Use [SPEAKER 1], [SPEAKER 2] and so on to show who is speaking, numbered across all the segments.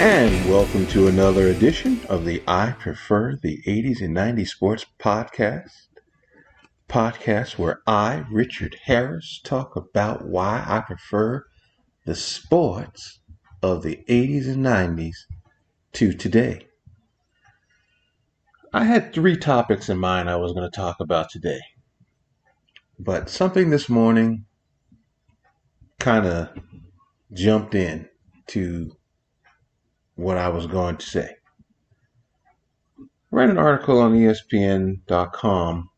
[SPEAKER 1] And welcome to another edition of the I Prefer the 80s and 90s Sports podcast where I, Richard Harris, talk about why I prefer the sports of the 80s and 90s to today. I had 3 topics in mind I was going to talk about today, but something this morning kind of jumped in to what I was going to say. I read an article on ESPN.com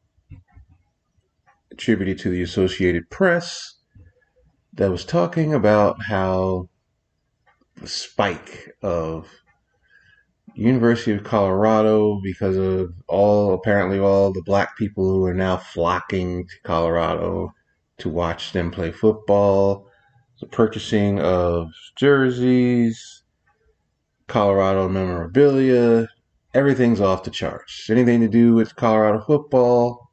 [SPEAKER 1] attributed to the Associated Press that was talking about how the spike of University of Colorado, because of apparently all the black people who are now flocking to Colorado to watch them play football, the purchasing of jerseys, Colorado memorabilia, everything's off the charts. Anything to do with Colorado football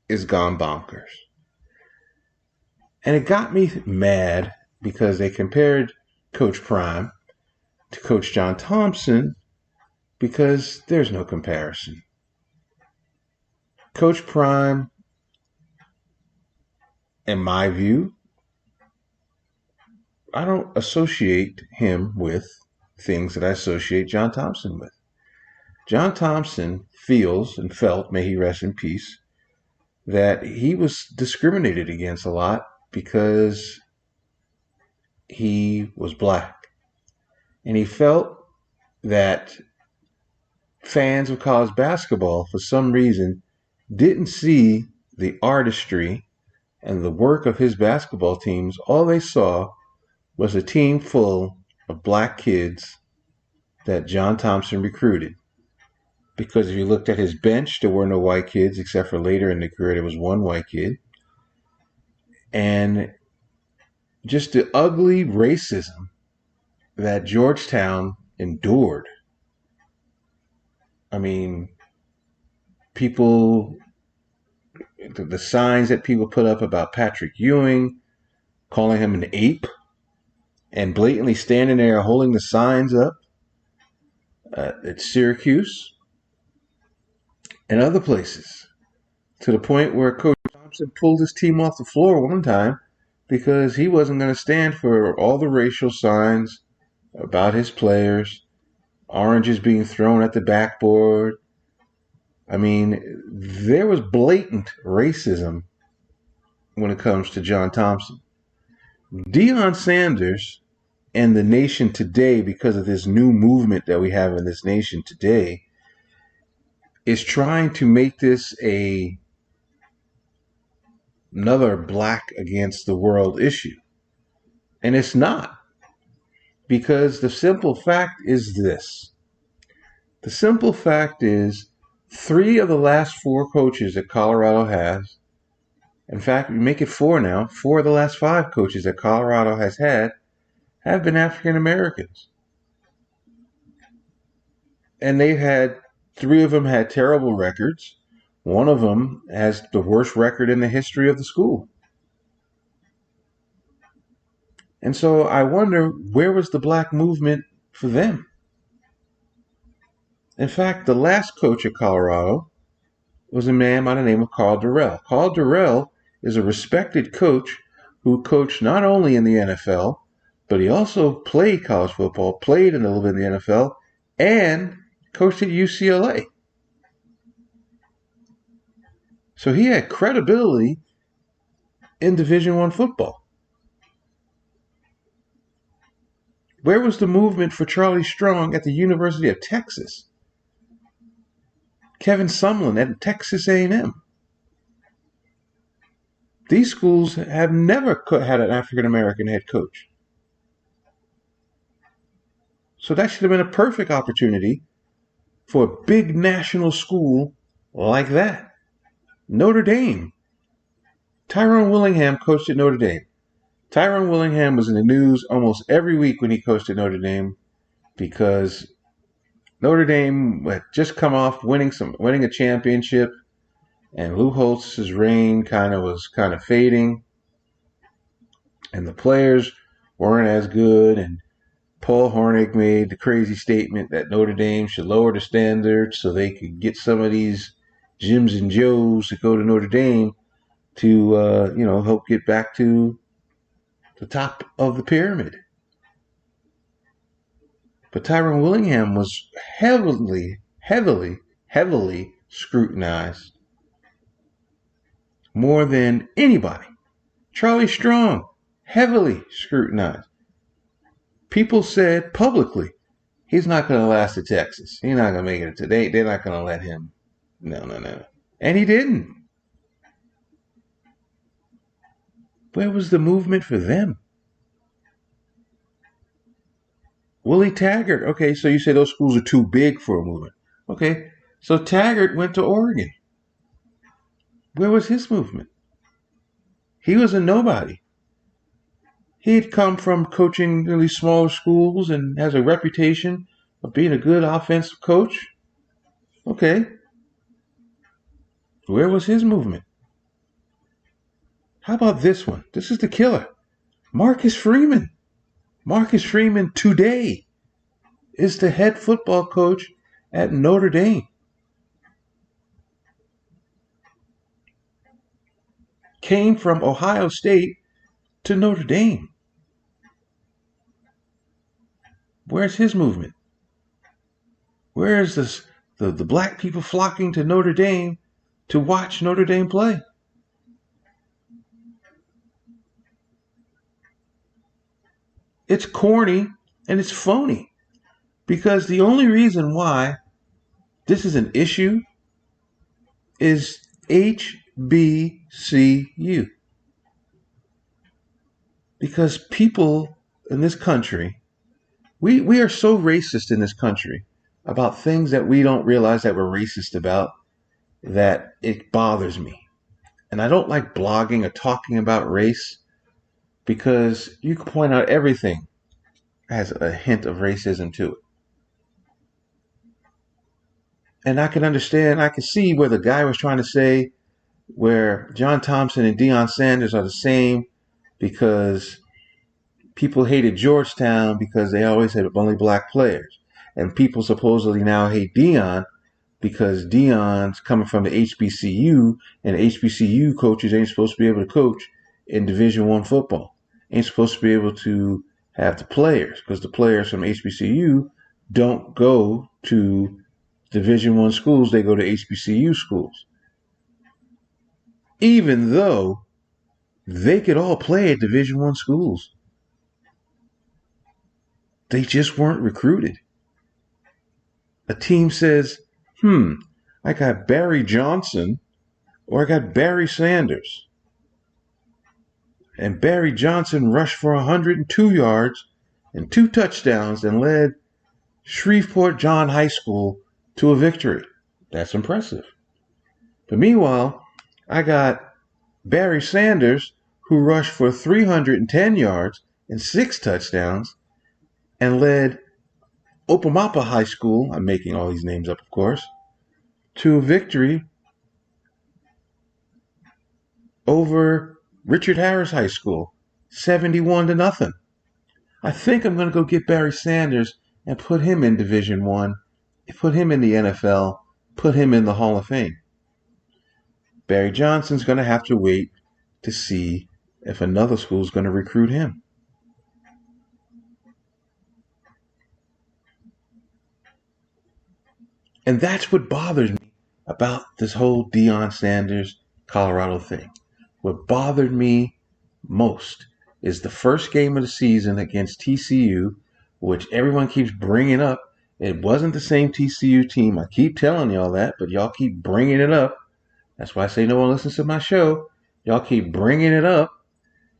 [SPEAKER 1] is gone bonkers. And it got me mad because they compared Coach Prime to Coach John Thompson because there's no comparison. Coach Prime, in my view, I don't associate him with things that I associate John Thompson with. John Thompson feels and felt, may he rest in peace, that he was discriminated against a lot because he was black. And he felt that fans of college basketball, for some reason, didn't see the artistry and the work of his basketball teams. All they saw was a team full of black kids that John Thompson recruited. Because if you looked at his bench, there were no white kids, except for later in the career, there was one white kid. And just the ugly racism that Georgetown endured. I mean, the signs that people put up about Patrick Ewing, calling him an ape, and blatantly standing there holding the signs up at Syracuse and other places, to the point where Coach Thompson pulled his team off the floor one time because he wasn't going to stand for all the racial signs about his players, oranges being thrown at the backboard. I mean, there was blatant racism when it comes to John Thompson. Deion Sanders and the nation today, because of this new movement that we have in this nation today, is trying to make this another black against the world issue. And it's not. Because the simple fact is this. The simple fact is 3 of the last 4 coaches that Colorado has, in fact, we make it 4 now, 4 of the last 5 coaches that Colorado has had have been African Americans. And they've had, 3 of them had terrible records. One of them has the worst record in the history of the school. And so I wonder, where was the black movement for them? In fact, the last coach of Colorado was a man by the name of Karl Dorrell. Karl Dorrell is a respected coach who coached not only in the NFL, but he also played college football, played a little bit in the NFL, and coached at UCLA. So he had credibility in Division I football. Where was the movement for Charlie Strong at the University of Texas? Kevin Sumlin at Texas A&M. These schools have never had an African American head coach. So that should have been a perfect opportunity for a big national school like that. Notre Dame. Tyrone Willingham coached at Notre Dame. Tyrone Willingham was in the news almost every week when he coached at Notre Dame because Notre Dame had just come off winning a championship, and Lou Holtz's reign was kind of fading, and the players weren't as good, and Paul Hornick made the crazy statement that Notre Dame should lower the standards so they could get some of these Jims and Joes to go to Notre Dame to, help get back to the top of the pyramid. But Tyrone Willingham was heavily scrutinized more than anybody. Charlie Strong, heavily scrutinized. People said publicly, he's not going to last at Texas. He's not going to make it today. They're not going to let him. No. And he didn't. Where was the movement for them? Willie Taggart. Okay, so you say those schools are too big for a movement. Okay, so Taggart went to Oregon. Where was his movement? He was a nobody. He had come from coaching really smaller schools and has a reputation of being a good offensive coach. Okay. Where was his movement? How about this one? This is the killer. Marcus Freeman. Marcus Freeman today is the head football coach at Notre Dame. Came from Ohio State to Notre Dame. Where's his movement? Where is this, the black people flocking to Notre Dame to watch Notre Dame play? It's corny and it's phony because the only reason why this is an issue is HBCU. Because people in this country, we are so racist in this country about things that we don't realize that we're racist about that it bothers me. And I don't like blogging or talking about race because you can point out everything has a hint of racism to it. And I can understand, I can see where the guy was trying to say where John Thompson and Deion Sanders are the same because people hated Georgetown because they always had only black players. And people supposedly now hate Deion because Deion's coming from the HBCU and HBCU coaches ain't supposed to be able to coach in Division I football. Ain't supposed to be able to have the players because the players from HBCU don't go to Division I schools. They go to HBCU schools. Even though they could all play at Division I schools. They just weren't recruited. A team says, I got Barry Johnson or I got Barry Sanders. And Barry Johnson rushed for 102 yards and 2 touchdowns and led Shreveport John High School to a victory. That's impressive. But meanwhile, I got Barry Sanders, who rushed for 310 yards and 6 touchdowns and led Opamapa High School, I'm making all these names up, of course, to a victory over Richard Harris High School, 71-0. I think I'm going to go get Barry Sanders and put him in Division I, put him in the NFL, put him in the Hall of Fame. Barry Johnson's going to have to wait to see if another school is going to recruit him. And that's what bothers me about this whole Deion Sanders Colorado thing. What bothered me most is the first game of the season against TCU, which everyone keeps bringing up. It wasn't the same TCU team. I keep telling y'all that, but y'all keep bringing it up. That's why I say no one listens to my show. Y'all keep bringing it up.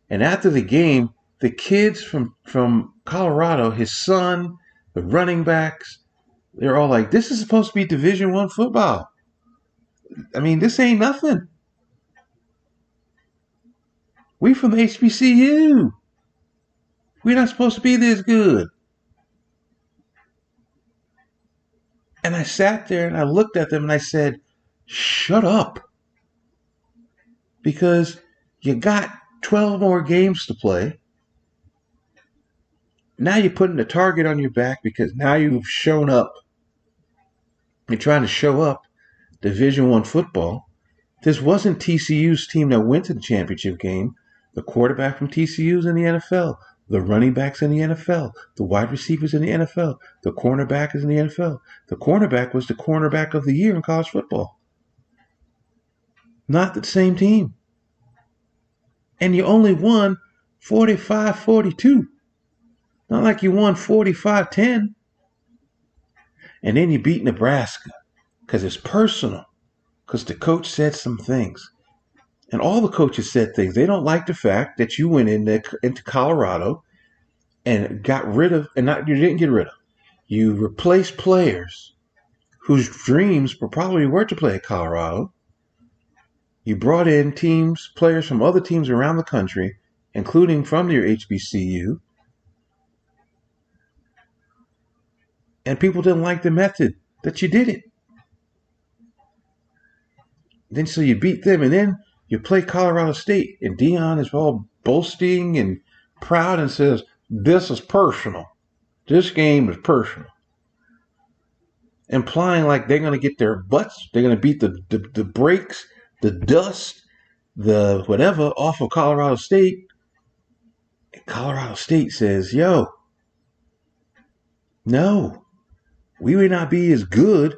[SPEAKER 1] And after the game, the kids from Colorado, his son, the running backs, they're all like, this is supposed to be Division I football. I mean, this ain't nothing. We from HBCU. We're not supposed to be this good. And I sat there and I looked at them and I said, shut up. Because you got 12 more games to play. Now you're putting a target on your back because now you've shown up. You're trying to show up Division I football. This wasn't TCU's team that went to the championship game. The quarterback from TCU's in the NFL. The running backs in the NFL. The wide receivers in the NFL. The cornerback is in the NFL. The cornerback was the cornerback of the year in college football. Not the same team. And you only won 45-42. Not like you won 45-10. And then you beat Nebraska because it's personal. Because the coach said some things. And all the coaches said things. They don't like the fact that you went into Colorado and got rid of, and not you didn't get rid of. You replaced players whose dreams probably were to play at Colorado. You brought in players from other teams around the country, including from your HBCU. And people didn't like the method that you did it. Then so you beat them, and then you play Colorado State, and Deion is all boasting and proud and says, "This is personal. This game is personal." Implying like they're going to get their butts, they're going to beat the brakes, the dust, the whatever off of Colorado State. And Colorado State says, "Yo, no, we may not be as good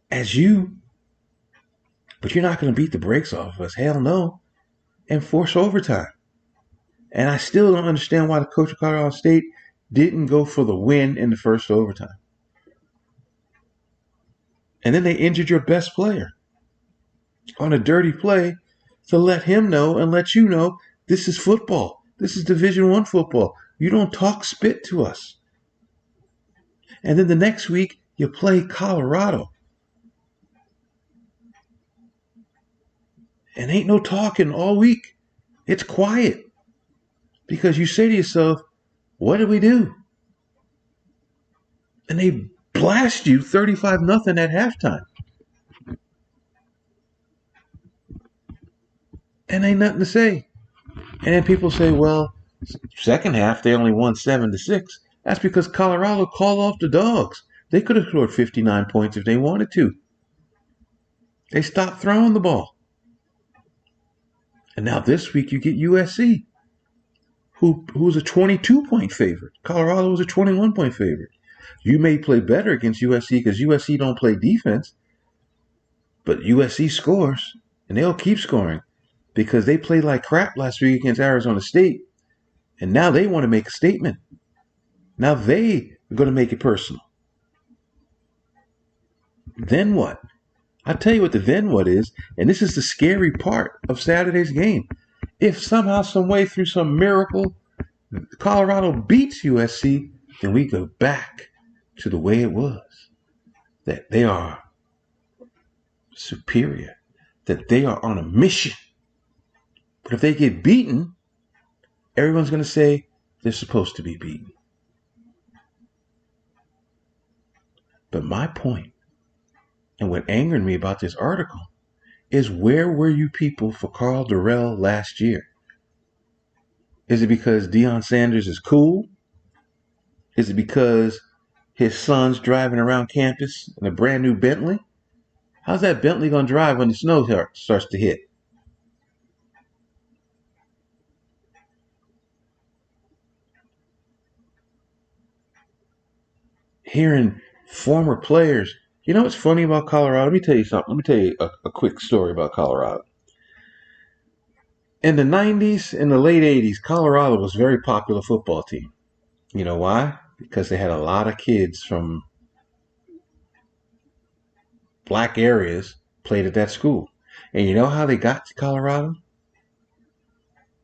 [SPEAKER 1] as you, but you're not going to beat the brakes off of us. Hell no." And force overtime. And I still don't understand why the coach of Colorado State didn't go for the win in the first overtime. And then they injured your best player on a dirty play to let him know and let you know this is football. This is Division I football. You don't talk spit to us. And then the next week, you play Colorado. And ain't no talking all week. It's quiet. Because you say to yourself, what did we do? And they blast you 35-0 at halftime. And ain't nothing to say. And then people say, well, second half, they only won 7-6. That's because Colorado called off the dogs. They could have scored 59 points if they wanted to. They stopped throwing the ball. And now this week you get USC, who's a 22-point favorite. Colorado was a 21-point favorite. You may play better against USC because USC don't play defense, but USC scores, and they'll keep scoring because they played like crap last week against Arizona State, and now they want to make a statement. Now they are going to make it personal. Then what? I'll tell you what the then what is, and this is the scary part of Saturday's game. If somehow, some way, through some miracle, Colorado beats USC, then we go back to the way it was. That they are superior. That they are on a mission. But if they get beaten, everyone's going to say they're supposed to be beaten. But my point, and what angered me about this article, is where were you people for Karl Dorrell last year? Is it because Deion Sanders is cool? Is it because his son's driving around campus in a brand new Bentley? How's that Bentley going to drive when the snow starts to hit? Hearing former players. You know what's funny about Colorado? Let me tell you something. Let me tell you a quick story about Colorado. In the 90s, in the late 80s, Colorado was a very popular football team. You know why? Because they had a lot of kids from black areas played at that school. And you know how they got to Colorado?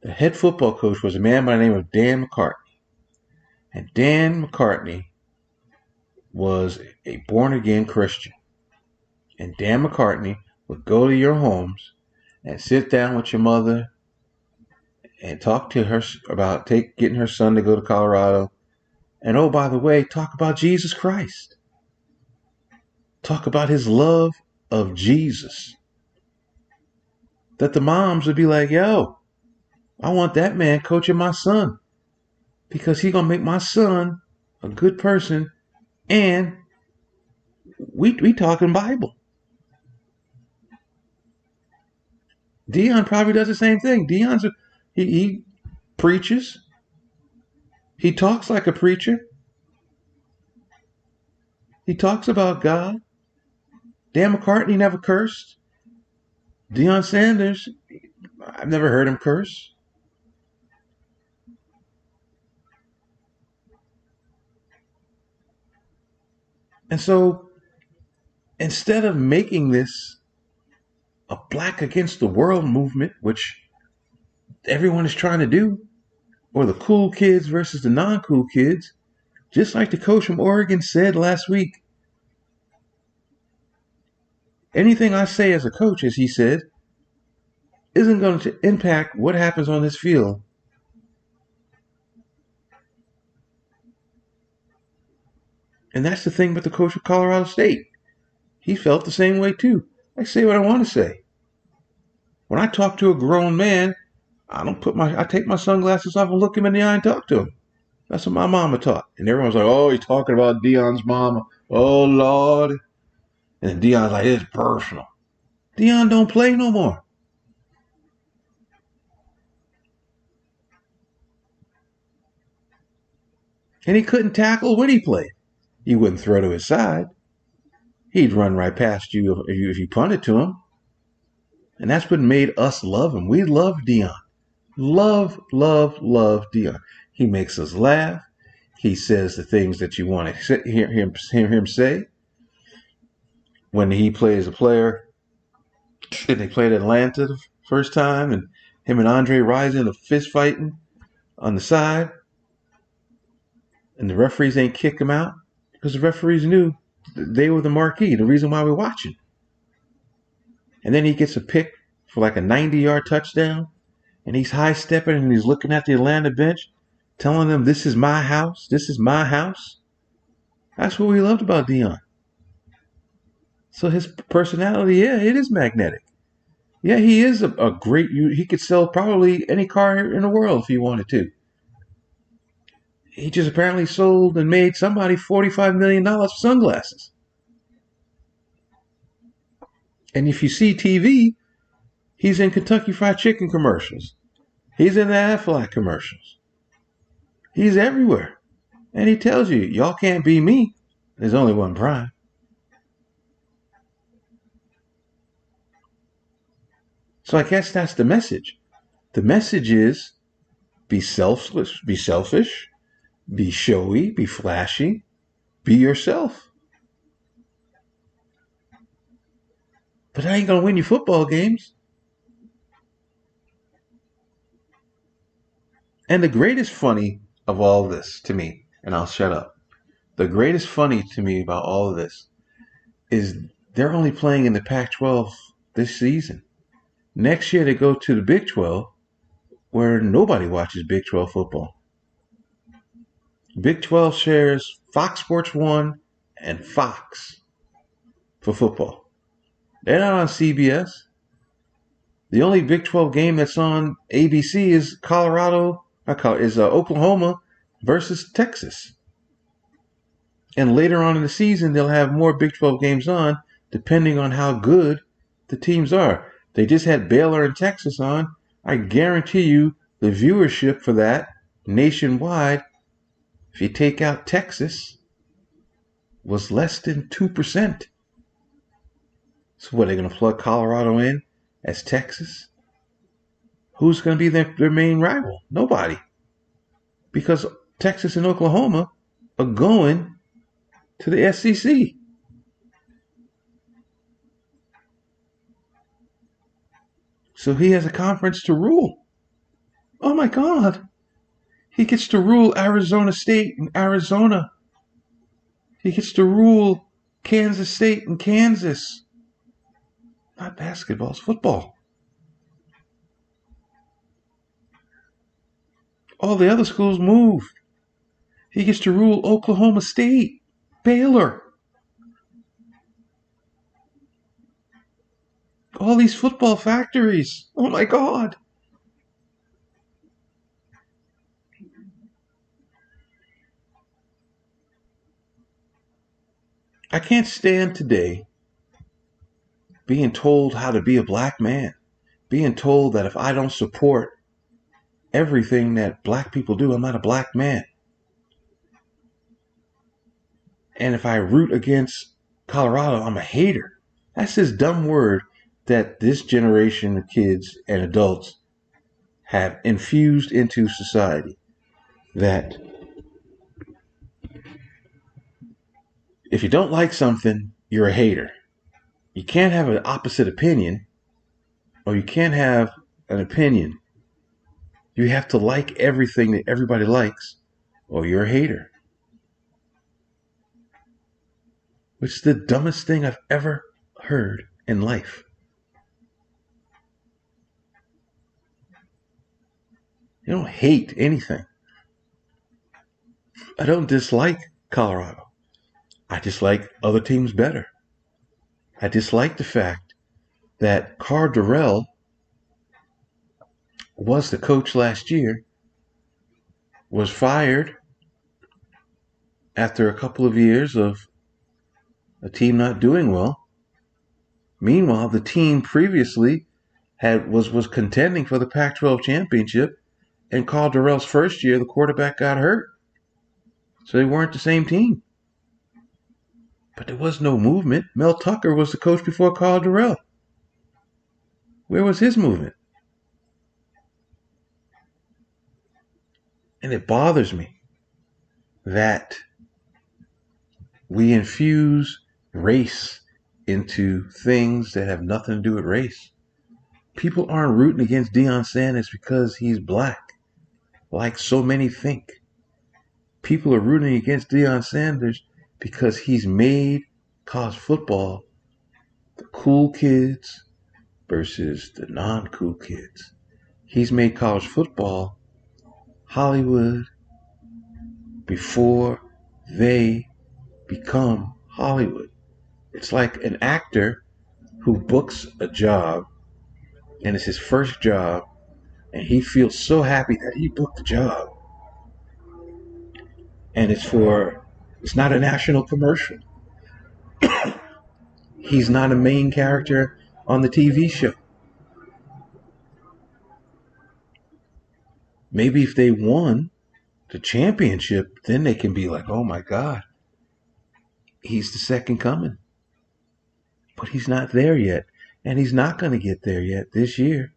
[SPEAKER 1] The head football coach was a man by the name of Dan McCartney. And Dan McCartney was a born-again Christian. And Dan McCartney would go to your homes and sit down with your mother and talk to her about getting her son to go to Colorado. And oh, by the way, talk about Jesus Christ. Talk about his love of Jesus. That the moms would be like, yo, I want that man coaching my son. because he's gonna make my son a good person, and we talking Bible. Deion probably does the same thing. He preaches. He talks like a preacher. He talks about God. Dan McCartney never cursed. Deion Sanders, I've never heard him curse. And so instead of making this a black against the world movement, which everyone is trying to do, or the cool kids versus the non cool kids, just like the coach from Oregon said last week, anything I say as a coach, as he said, isn't going to impact what happens on this field. And that's the thing with the coach of Colorado State. He felt the same way too. I say what I want to say. When I talk to a grown man, I take my sunglasses off and look him in the eye and talk to him. That's what my mama taught. And everyone's like, oh, he's talking about Deion's mama. Oh, Lord. And Deion's like, it's personal. Deion don't play no more. And he couldn't tackle when he played. He wouldn't throw to his side. He'd run right past you if you punted to him. And that's what made us love him. We love Deion. Love, love, love Deion. He makes us laugh. He says the things that you want to hear him say. When he plays a player, and they played Atlanta the first time, and him and Andre Rison are fist fighting on the side, and the referees ain't kick him out because the referees knew they were the marquee, the reason why we're watching. And then he gets a pick for like a 90-yard touchdown, and he's high stepping and he's looking at the Atlanta bench, telling them, "This is my house. This is my house." That's what we loved about Deion. So his personality, yeah, it is magnetic. Yeah, he is a great. He could sell probably any car in the world if he wanted to. He just apparently sold and made somebody $45 million for sunglasses. And if you see TV, he's in Kentucky Fried Chicken commercials. He's in the Aflac commercials. He's everywhere. And he tells you, y'all can't be me. There's only one Prime. So I guess that's the message. The message is be selfless, be selfish, be showy, be flashy, be yourself. But I ain't going to win you football games. And the greatest funny of all this to me, and I'll shut up. The greatest funny to me about all of this is they're only playing in the Pac-12 this season. Next year they go to the Big 12 where nobody watches Big 12 football. Big 12 shares Fox Sports 1 and Fox for football. They're not on CBS. The only Big 12 game that's on ABC is Oklahoma versus Texas. And later on in the season, they'll have more Big 12 games on, depending on how good the teams are. They just had Baylor and Texas on. I guarantee you the viewership for that nationwide, if you take out Texas, was less than 2%. So what, are they going to plug Colorado in as Texas? Who's going to be their main rival? Nobody. Because Texas and Oklahoma are going to the SEC. So he has a conference to rule. Oh my God. He gets to rule Arizona State and Arizona. He gets to rule Kansas State and Kansas. Not basketball, it's football. All the other schools move. He gets to rule Oklahoma State, Baylor. All these football factories. Oh my God. I can't stand today being told how to be a black man, being told that if I don't support everything that black people do, I'm not a black man. And if I root against Colorado, I'm a hater. That's this dumb word that this generation of kids and adults have infused into society. That if you don't like something, you're a hater. You can't have an opposite opinion, or you can't have an opinion. You have to like everything that everybody likes, or you're a hater. Which is the dumbest thing I've ever heard in life. You don't hate anything. I don't dislike Colorado. I dislike other teams better. I dislike the fact that Karl Dorrell was the coach last year, was fired after a couple of years of a team not doing well. Meanwhile, the team previously was contending for the Pac-12 championship, and Karl Dorrell's first year, the quarterback got hurt. So they weren't the same team. But there was no movement. Mel Tucker was the coach before Karl Dorrell. Where was his movement? And it bothers me that we infuse race into things that have nothing to do with race. People aren't rooting against Deion Sanders because he's black, like so many think. People are rooting against Deion Sanders because he's made college football the cool kids versus the non-cool kids. He's made college football Hollywood before they become Hollywood. It's like an actor who books a job and it's his first job and he feels so happy that he booked the job. And it's not a national commercial. He's not a main character on the TV show. Maybe if they won the championship, then they can be like, oh my God, he's the second coming. But he's not there yet. And he's not going to get there yet this year.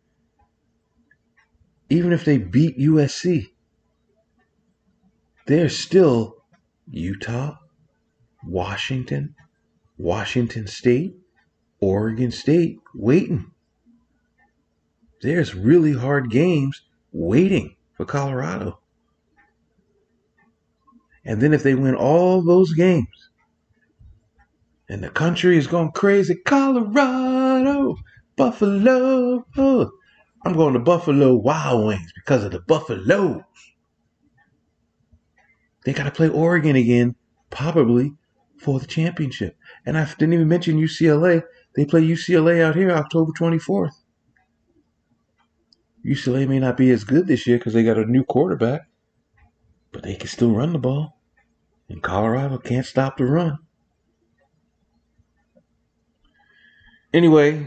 [SPEAKER 1] Even if they beat USC, they're still Utah, Washington, Washington State, Oregon State waiting. There's really hard games waiting for Colorado. And then if they win all those games, and the country is going crazy, Colorado, Buffalo. Oh, I'm going to Buffalo Wild Wings because of the Buffaloes. They got to play Oregon again, probably for the championship. And I didn't even mention UCLA. They play UCLA out here October 24th. UCLA may not be as good this year because they got a new quarterback, but they can still run the ball. And Colorado can't stop the run. Anyway,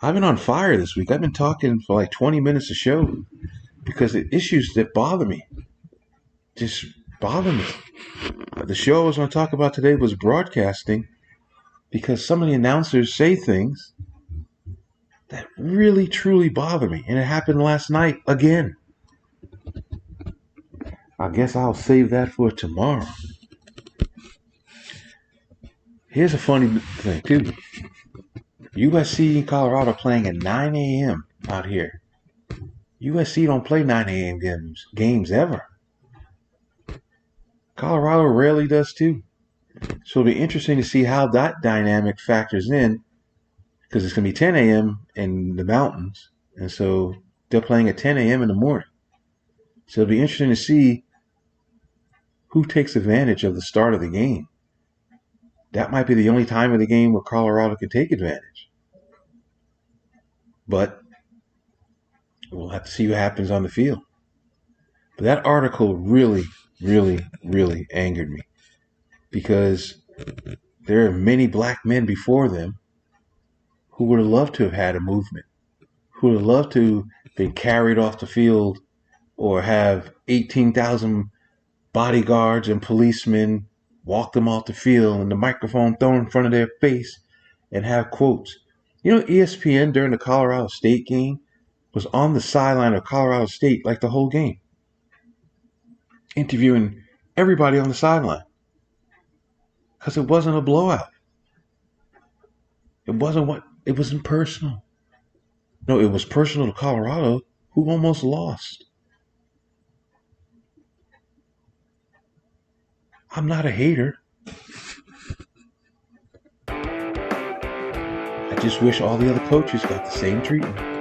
[SPEAKER 1] I've been on fire this week. I've been talking for like 20 minutes a show because the issues that bother me just bother me. The show I was going to talk about today was broadcasting because some of the announcers say things that really, truly bother me. And it happened last night again. I guess I'll save that for tomorrow. Here's a funny thing, too. USC and Colorado playing at 9 a.m. out here. USC don't play 9 a.m. games ever. Colorado rarely does, too. So it'll be interesting to see how that dynamic factors in because it's going to be 10 a.m. in the mountains. And so they're playing at 10 a.m. in the morning. So it'll be interesting to see who takes advantage of the start of the game. That might be the only time of the game where Colorado can take advantage. But we'll have to see what happens on the field. But that article really, really, really angered me because there are many black men before them who would have loved to have had a movement, who would have loved to have been carried off the field or have 18,000 bodyguards and policemen walk them off the field and the microphone thrown in front of their face and have quotes. ESPN during the Colorado State game was on the sideline of Colorado State like the whole game, interviewing everybody on the sideline because it wasn't a blowout. It wasn't personal. No, it was personal to Colorado, who almost lost. I'm not a hater. I just wish all the other coaches got the same treatment.